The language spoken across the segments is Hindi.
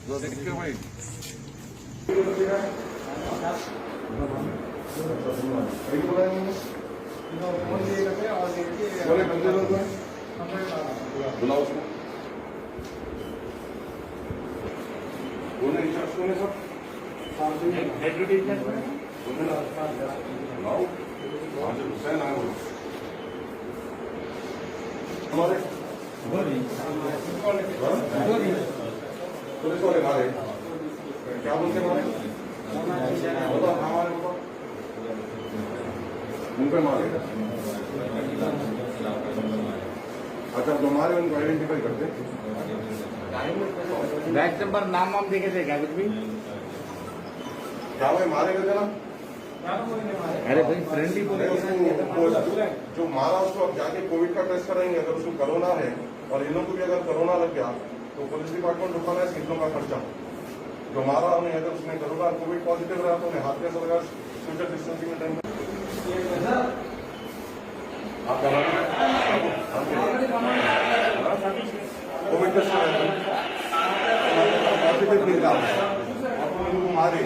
भाई बुलाओ उसको हुसैन आए हमारे पुलिस वाले मारे क्या बोलते मारे बताओ हमारे उन पे मारे अच्छा जो मारे उनको आइडेंटिफाई करते बैच नंबर नाम वाम देखे थे क्या कुछ भी? क्या भाई मारे गए थे ना? अरे भाई फ्रेंडली जो मारा उसको अब जाके कोविड का टेस्ट कराएंगे। अगर उसको कोरोना है और इन लोगों को भी अगर कोरोना लग गया तो पुलिस डिपार्टमेंट उठाना है इन लोगों का खर्चा। जो मारा उन्हें अगर उसने कोरोना कोविड पॉजिटिव रहा तो उन्हें हाथ कैसे लगा सोशल डिस्टेंसिंग में टाइम कोविड टेस्ट पॉजिटिव निकला मारे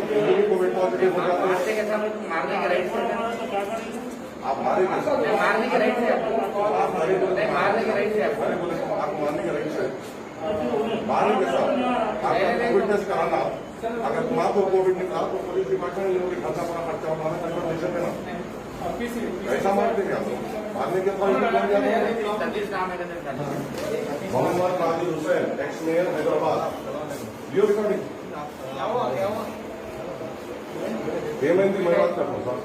कोविड पॉजिटिव हो जाते हैं। मारने के राइट से आप मारे मारने के राइट से आप मारे मारने के राइट से आप मारने के राइट से मारने के साथ आपका कोविड टेस्ट कराना। अगर तुम्हारा कोविड निकला तो पुलिस डिपार्टमेंट लोगों के खर्चा अपना खर्चा उठाना कंफर्मेशन देना। ऐसा मारते क्या मारने के बाद Mohammed Nazir Hussain ex mayor Hyderabad video recording payment की मैं बात करता हूँ सर।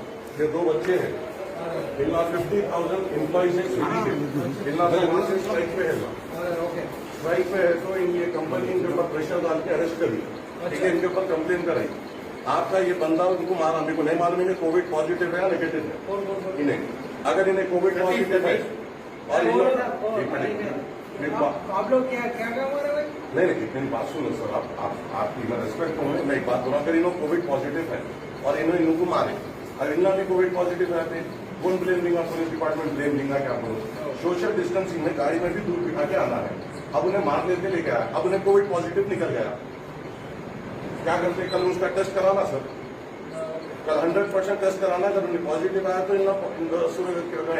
ये दो बच्चे हैं इनला 50,000 एम्प्लॉइज है इनला स्ट्राइक पे है स्ट्राइक पे है तो ये कंपनी इनके ऊपर प्रेशर डाल के अरेस्ट करी। ठीक है इनके ऊपर कंप्लेन कराई। आपका ये बंदा उनको मारा मेरे को नहीं मालूम इन्हें कोविड पॉजिटिव है या नेगेटिव है। इन्हें अगर इन्हें कोविड पॉजिटिव है और आप लोग क्या क्या नहीं मेरी बात सुनो सर। आपकी मैं रिस्पेक्ट हूँ मैं एक बात बोला। अगर इन लोग कोविड पॉजिटिव है और इन्होंने इनको मारे अगर इन लोग भी कोविड पॉजिटिव रहते कौन ब्लेम देगा? पुलिस डिपार्टमेंट ब्लेम देगा क्या बोलो? सोशल डिस्टेंसिंग में गाड़ी में भी दूर बिठा के आना है। अब उन्हें मार लेके लेके आया अब उन्हें कोविड पॉजिटिव निकल गया क्या करते? कल उसका टेस्ट कराना सर। कल 100% टेस्ट कराना। जब उन्हें पॉजिटिव आया तो इन लोग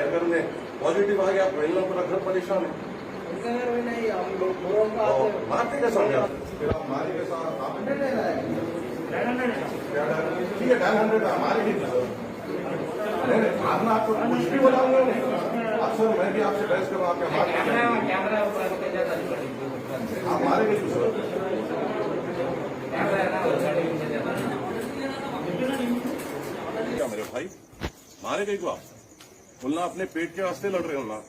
अगर उन्हें पॉजिटिव आ गया तो इन लोग पूरा घर परेशान है। मारते के साथ मारे के साथ ठीक है 900 हमारे भी मारना आपको कुछ भी बोलाऊंगा अक्सर मैं भी आपसे बहस करूँ आपके आप मारेंगे सर क्या मेरे भाई मारे गए को आप बोलना अपने पेट के वास्ते लड़ रहे हो ना।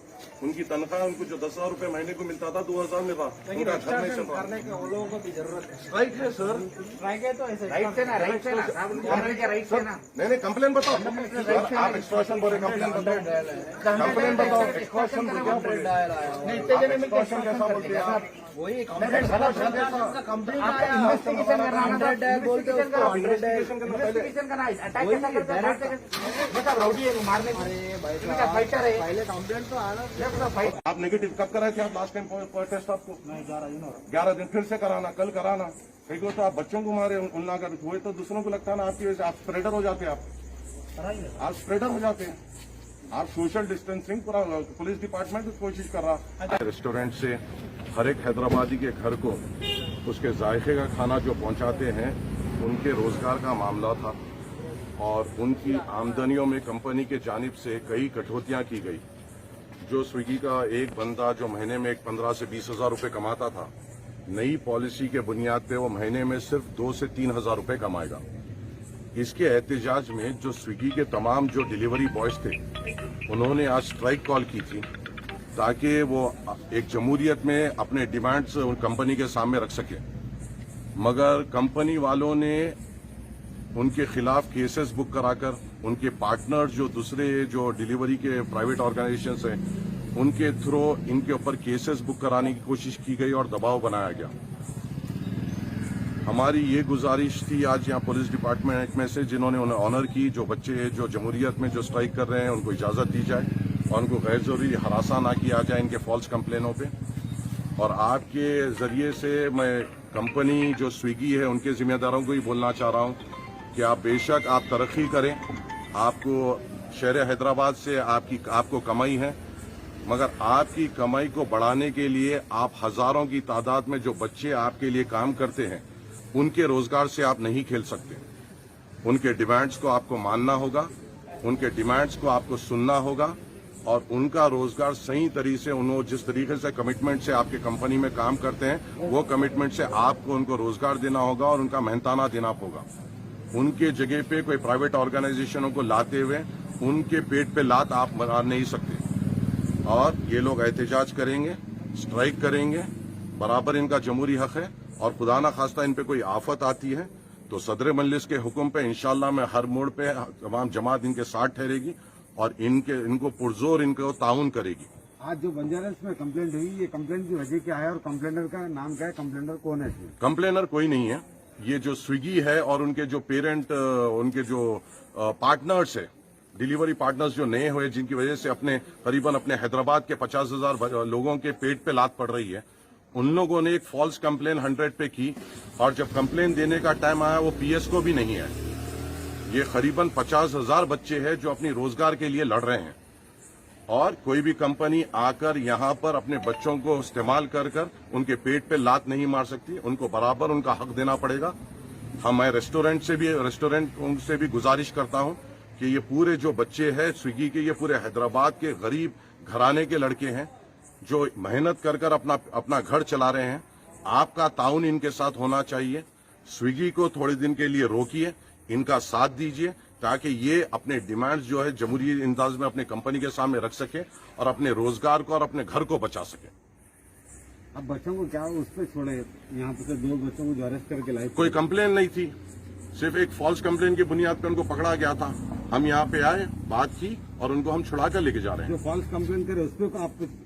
उनकी तनख्वाह उनको जो 10,000 रुपए महीने को मिलता था 2,000 में था। उनका घर नहीं चल रहा। करने के वो लोगों को भी जरूरत है। स्ट्राइक है सर। स्ट्राइक है तो ऐसे राइट से ना राइट से ना राइट से ना नहीं कंप्लेन बताओ। आप एक्सटॉर्शन बोले कंप्लेन बताओ। कंप्लेन बताओ एक्सटॉर्शन एक्सटॉर्शन कैसा बोलते हैं आप? वही कंप्लेंट कंप्लेंट आया इन्वेस्टिगेशन करना 100 बोलते हो उसको 100 इन्वेस्टिगेशन करना अटैक कैसा करते हैं? मतलब राउडी है मारने अरे भाई का फाइटर है। पहले कंप्लेंट तो आना फाइट। आप नेगेटिव कब कराए थे आप लास्ट टाइम टेस्ट आपको? 11 दिन फिर से कराना कल कराना। एक तो आप बच्चों को मारे उन अगर हुए तो दूसरों को लगता है ना आपकी वजह से आप स्प्रेडर हो जाते हैं। आप स्प्रेडर हो जाते हैं। आप सोशल डिस्टेंसिंग पूरा पुलिस डिपार्टमेंट कोशिश कर रहा है। रेस्टोरेंट से हर एक हैदराबादी के घर को उसके जायके का खाना जो पहुंचाते हैं उनके रोजगार का मामला था और उनकी आमदनियों में कंपनी के जानिब से कई कटौतियां की गई। जो स्विगी का एक बंदा जो महीने में 15 से 20,000 रुपए कमाता था नई पॉलिसी के बुनियाद पे वो महीने में सिर्फ 2 से 3,000 रुपए कमाएगा। इसके एहतजाज में जो स्विगी के तमाम जो डिलीवरी बॉयज थे उन्होंने आज स्ट्राइक कॉल की थी ताकि वो एक जमहूरियत में अपने डिमांड्स कंपनी के सामने रख सके। मगर कंपनी वालों ने उनके खिलाफ केसेस बुक कराकर उनके पार्टनर जो दूसरे जो डिलीवरी के प्राइवेट ऑर्गेनाइजेशंस हैं उनके थ्रू इनके ऊपर केसेस बुक कराने की कोशिश की गई और दबाव बनाया गया। हमारी ये गुजारिश थी आज यहाँ पुलिस डिपार्टमेंट में से जिन्होंने उन्हें ऑनर की जो बच्चे जो जमहूरियत में जो स्ट्राइक कर रहे हैं उनको इजाजत दी जाए और उनको गैर जरूरी हरासा ना किया जाए इनके फॉल्स कंप्लेनों पे। और आपके जरिए से मैं कंपनी जो स्विगी है उनके जिम्मेदारों को ही बोलना चाह रहा हूँ कि आप बेशक आप तरक्की करें, आपको शहर हैदराबाद से आपको कमाई है, मगर आपकी कमाई को बढ़ाने के लिए आप हजारों की तादाद में जो बच्चे आपके लिए काम करते हैं उनके रोजगार से आप नहीं खेल सकते। उनके डिमांड्स को आपको मानना होगा, उनके डिमांड्स को आपको सुनना होगा और उनका रोजगार सही तरीके से उन्होंने जिस तरीके से कमिटमेंट से आपके कंपनी में काम करते हैं वो कमिटमेंट से आपको उनको रोजगार देना होगा और उनका मेहनताना देना होगा। उनके जगह पे कोई प्राइवेट ऑर्गेनाइजेशनों को लाते हुए उनके पेट पे लात आप मार नहीं सकते। और ये लोग एहतजाज करेंगे, स्ट्राइक करेंगे, बराबर इनका जमहूरी हक है। और खुदा ना खास्ता इन पे कोई आफत आती है तो सदर मजलिस के हुक्म पे इंशाल्लाह मैं हर मोड़ पे तमाम जमात इनके साथ ठहरेगी और इनको पुरजोर इनको ताउन करेगी। आज जो बंजारा में कंप्लेंट हुई, ये कंप्लेंट की वजह क्या है और कंप्लेनर का नाम क्या है, कंप्लेनर कौन है इसमें? कंप्लेनर कोई नहीं है, ये जो स्विगी है और उनके जो पेरेंट उनके जो पार्टनर्स है, डिलीवरी पार्टनर्स जो नए हुए जिनकी वजह से करीबन अपने हैदराबाद के 50,000 लोगों के पेट पे लात पड़ रही है, उन लोगों ने एक फॉल्स कंप्लेन 100 पे की और जब कंप्लेन देने का टाइम आया वो पीएस को भी नहीं आया। ये करीबन 50,000 बच्चे हैं जो अपनी रोजगार के लिए लड़ रहे हैं और कोई भी कंपनी आकर यहाँ पर अपने बच्चों को इस्तेमाल कर उनके पेट पे लात नहीं मार सकती। उनको बराबर उनका हक देना पड़ेगा। मैं रेस्टोरेंट से भी गुजारिश करता हूँ कि ये पूरे जो बच्चे हैं स्विगी के, ये पूरे हैदराबाद के गरीब घराने के लड़के हैं जो मेहनत कर अपना घर चला रहे हैं। आपका ताउन इनके साथ होना चाहिए। स्विगी को थोड़े दिन के लिए रोकिए, इनका साथ दीजिए ताकि ये अपने डिमांड्स जो है जमहूरी अंदाज में अपने कंपनी के सामने रख सके और अपने रोजगार को और अपने घर को बचा सके। अब बच्चों को क्या उस पर छोड़े? यहाँ पे 2 बच्चों को जो अरेस्ट करके लाए, कोई कंप्लेन नहीं थी, सिर्फ एक फॉल्स कंप्लेन की बुनियाद पर उनको पकड़ा गया था। हम यहाँ पे आए, बात की और उनको हम छुड़ा कर लेके जा रहे हैं। जो फॉल्स कंप्लेन करे उस पर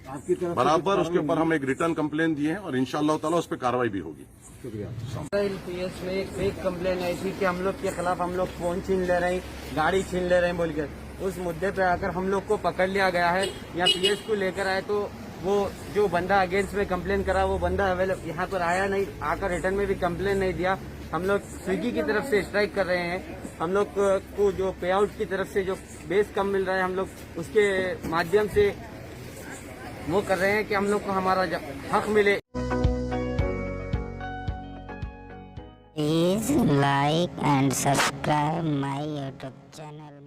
आपकी तरफ बराबर उसके ऊपर हम एक रिटर्न कंप्लेन दिए हैं और इंशाअल्लाह ताला उस पर कार्रवाई भी होगी। शुक्रिया। पीएस में एक फेक कंप्लेन आई थी कि हम लोग के खिलाफ हम लोग फोन छीन ले रहे हैं, गाड़ी छीन ले रहे हैं बोलकर, उस मुद्दे पे आकर हम लोग को पकड़ लिया गया है। यहाँ पीएस को लेकर आए तो वो जो बंदा अगेंस्ट में कंप्लेन करा वो बंदा अवेलेबल यहाँ पर आया नहीं, आकर रिटर्न में भी कंप्लेन नहीं दिया। हम लोग स्विगी की तरफ से स्ट्राइक कर रहे हैं। हम लोग को जो पे आउट की तरफ से जो बेस कम मिल रहा है, हम लोग उसके माध्यम से वो कर रहे हैं कि हम लोग को हमारा हक मिले। Please like and subscribe my YouTube channel.